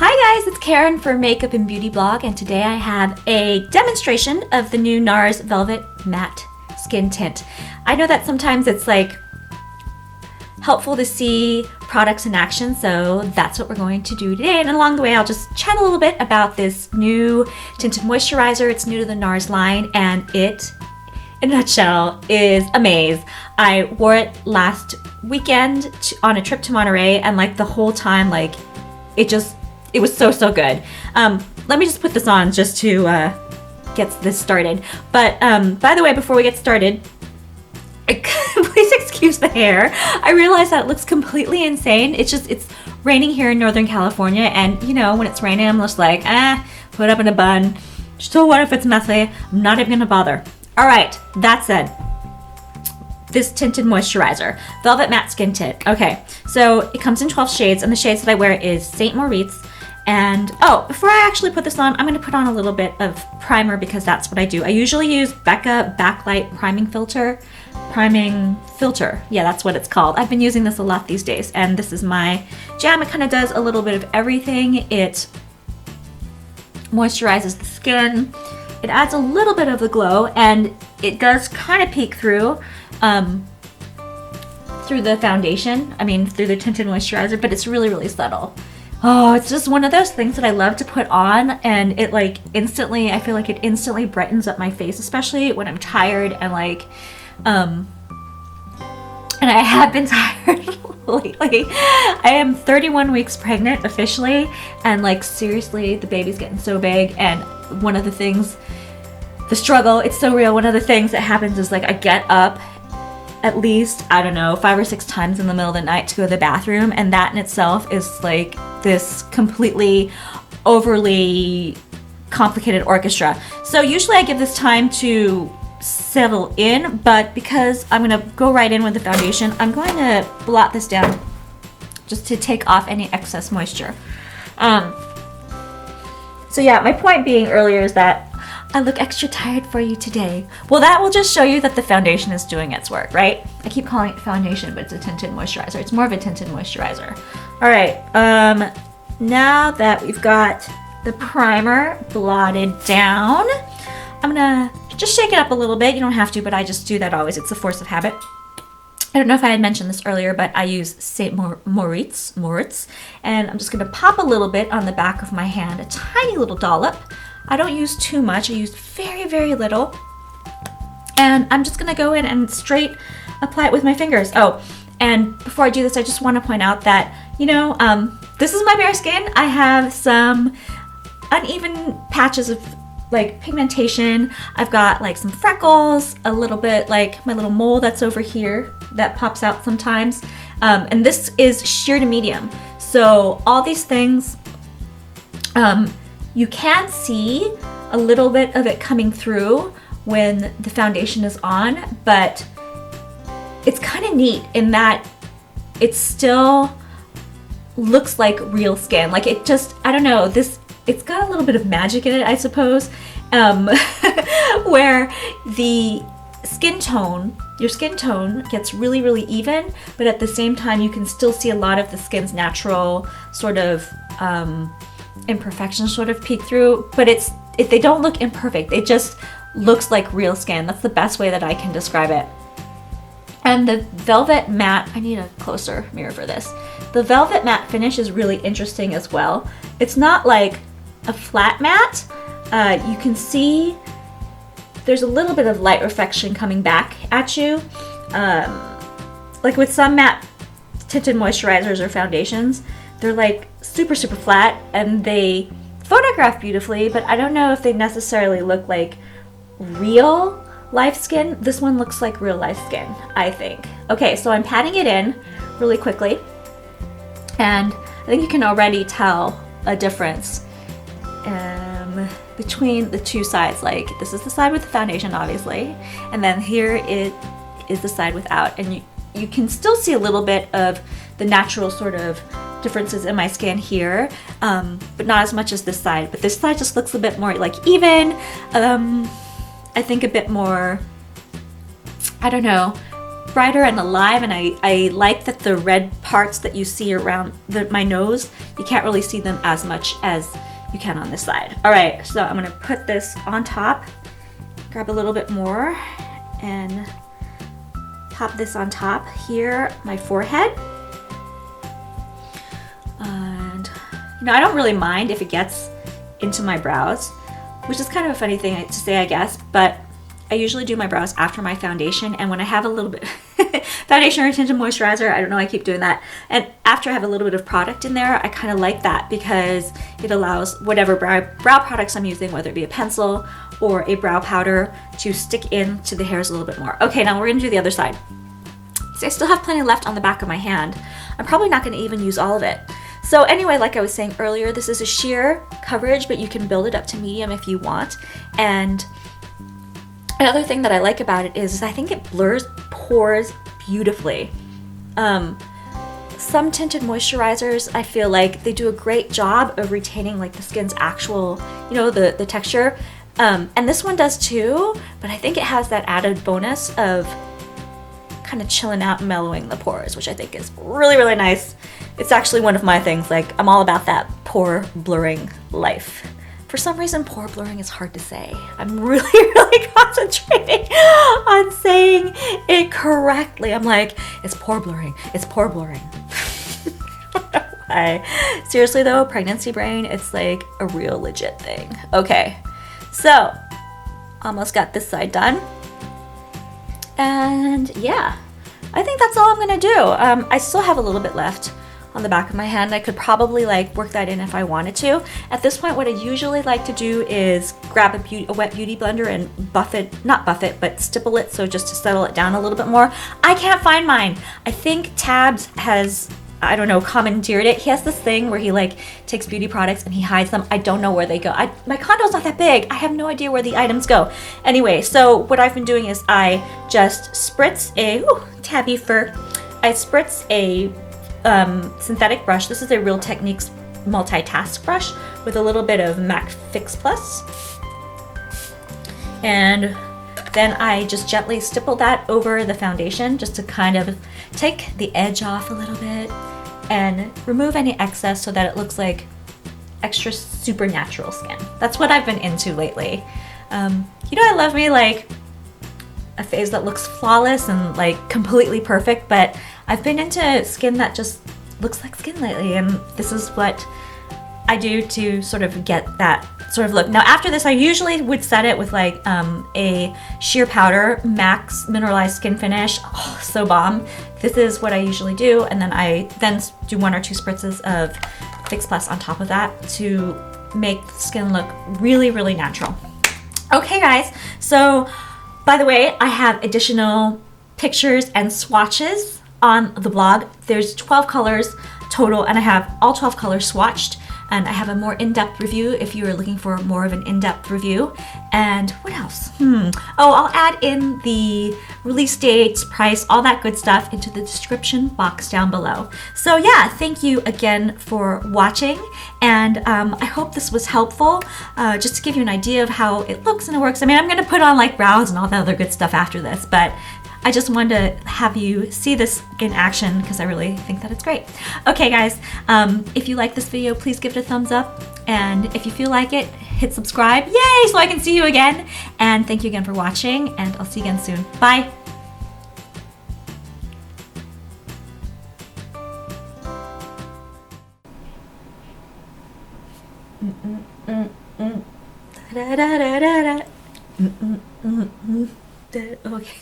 Hi guys, it's Karen for Makeup and Beauty Blog, and today I have a demonstration of the new NARS Velvet Matte Skin Tint. I know that sometimes it's like helpful to see products in action, so that's what we're going to do today. And along the way, I'll just chat a little bit about this new tinted moisturizer. It's new to the NARS line, and it, in a nutshell, is amazing. I wore it last weekend on a trip to Monterey, and like the whole time, like it was so good. Let me just put this on just to get this started. But by the way, before we get started, please excuse the hair. I realize that it looks completely insane. It's raining here in Northern California, and you know, when it's raining, I'm just like, put up in a bun. So what if it's messy? I'm not even gonna bother. All right, that said, this tinted moisturizer, Velvet Matte Skin Tint. Okay, so it comes in 12 shades, and the shades that I wear is Saint Moritz. And before I actually put this on, I'm going to put on a little bit of primer because that's what I do. I usually use Becca Backlight Priming Filter. Yeah, that's what it's called. I've been using this a lot these days, and this is my jam. It kind of does a little bit of everything. It moisturizes the skin. It adds a little bit of the glow, and it does kind of peek through the foundation. I mean, through the tinted moisturizer, but it's really subtle. Oh, it's just one of those things that I love to put on, and it like instantly, I feel like it instantly brightens up my face, especially when I'm tired and like, and I have been tired lately. I am 31 weeks pregnant officially, and like seriously, the baby's getting so big, and one of the things, the struggle, it's so real. One of the things that happens is like I get up at least, I don't know, 5 or 6 times in the middle of the night to go to the bathroom, and that in itself is like this completely overly complicated orchestra. So usually I give this time to settle in, but because I'm gonna go right in with the foundation, I'm going to blot this down just to take off any excess moisture. So yeah, my point being earlier is that I look extra tired for you today. Well, that will just show you that the foundation is doing its work, right? I keep calling it foundation, but it's a tinted moisturizer. It's more of a tinted moisturizer. All right, now that we've got the primer blotted down, I'm gonna just shake it up a little bit. You don't have to, but I just do that always. It's a force of habit. I don't know if I had mentioned this earlier, but I use Saint Moritz, and I'm just gonna pop a little bit on the back of my hand, a tiny little dollop. I don't use too much. I use very little. And I'm just gonna go in and straight apply it with my fingers. Oh, and before I do this, I just wanna point out that, you know, this is my bare skin. I have some uneven patches of like pigmentation. I've got like some freckles, a little bit like my little mole that's over here that pops out sometimes. And this is sheer to medium. So all these things, you can see a little bit of it coming through when the foundation is on, but it's kind of neat in that it still looks like real skin. Like it just, I don't know, it's got a little bit of magic in it, I suppose, where the skin tone, your skin tone gets really even, but at the same time you can still see a lot of the skin's natural sort of imperfections sort of peek through, but they don't look imperfect. It just looks like real skin. That's the best way that I can describe it. And the Velvet Matte, I need a closer mirror for this. The Velvet Matte finish is really interesting as well. It's not like a flat matte. You can see there's a little bit of light reflection coming back at you. Like with some matte tinted moisturizers or foundations, they're like super flat and they photograph beautifully, but I don't know if they necessarily look like real life skin. This one looks like real life skin, I think. Okay, so I'm patting it in really quickly, and I think you can already tell a difference between the two sides. Like this is the side with the foundation, obviously, and then here it is the side without, and you can still see a little bit of the natural sort of differences in my skin here, but not as much as this side. But this side just looks a bit more like even. I think a bit more, I don't know, brighter and alive, and I like that the red parts that you see around my nose, you can't really see them as much as you can on this side. All right, so I'm gonna put this on top, grab a little bit more, and pop this on top here, my forehead. And you know, I don't really mind if it gets into my brows, which is kind of a funny thing to say, I guess, but I usually do my brows after my foundation, and when I have a little bit foundation or tinted moisturizer, I don't know, I keep doing that, and after I have a little bit of product in there, I kind of like that because it allows whatever brow products I'm using, whether it be a pencil or a brow powder, to stick into the hairs a little bit more. Okay, now we're gonna do the other side. See, I still have plenty left on the back of my hand. I'm probably not gonna even use all of it. So anyway, like I was saying earlier, this is a sheer coverage, but you can build it up to medium if you want. And another thing that I like about it is I think it blurs pores beautifully. Some tinted moisturizers, I feel like they do a great job of retaining like the skin's actual, you know, the texture. And this one does too, but I think it has that added bonus of kind of chilling out and mellowing the pores, which I think is really, really nice. It's actually one of my things. Like, I'm all about that pore blurring life. For some reason, pore blurring is hard to say. I'm really, really concentrating on saying it correctly. I'm like, it's pore blurring. It's pore blurring. I don't know why. Seriously though, pregnancy brain, it's like a real legit thing. Okay, so almost got this side done. And yeah, I think that's all I'm gonna do. I still have a little bit left on the back of my hand. I could probably like work that in if I wanted to. At this point, what I usually like to do is grab a wet beauty blender and not buff it, but stipple it, so just to settle it down a little bit more. I can't find mine. I think Tabs has, I don't know, commandeered it. He has this thing where he like takes beauty products and he hides them. I don't know where they go. My condo's not that big. I have no idea where the items go. Anyway, so what I've been doing is I just spritz tabby fur. I spritz a synthetic brush. This is a Real Techniques multitask brush with a little bit of MAC Fix Plus. And then I just gently stipple that over the foundation just to kind of take the edge off a little bit and remove any excess so that it looks like extra supernatural skin. That's what I've been into lately. You know, I love me like a face that looks flawless and like completely perfect, but I've been into skin that just looks like skin lately, and this is what I do to sort of get that sort of look. Now after this, I usually would set it with like a sheer powder, Max Mineralized Skin Finish. Oh, so bomb. This is what I usually do, and then I do 1 or 2 spritzes of Fix Plus on top of that to make the skin look really, really natural. Okay guys, so by the way, I have additional pictures and swatches on the blog. There's 12 colors total, and I have all 12 colors swatched, and I have a more in-depth review if you are looking for more of an in-depth review. And what else? Oh, I'll add in the release dates, price, all that good stuff into the description box down below. So yeah, thank you again for watching, and I hope this was helpful, just to give you an idea of how it looks and it works. I mean, I'm gonna put on like brows and all the other good stuff after this, but I just wanted to have you see this in action because I really think that it's great. Okay guys, if you like this video, please give it a thumbs up. And if you feel like it, hit subscribe. Yay, so I can see you again. And thank you again for watching, and I'll see you again soon. Bye. Okay.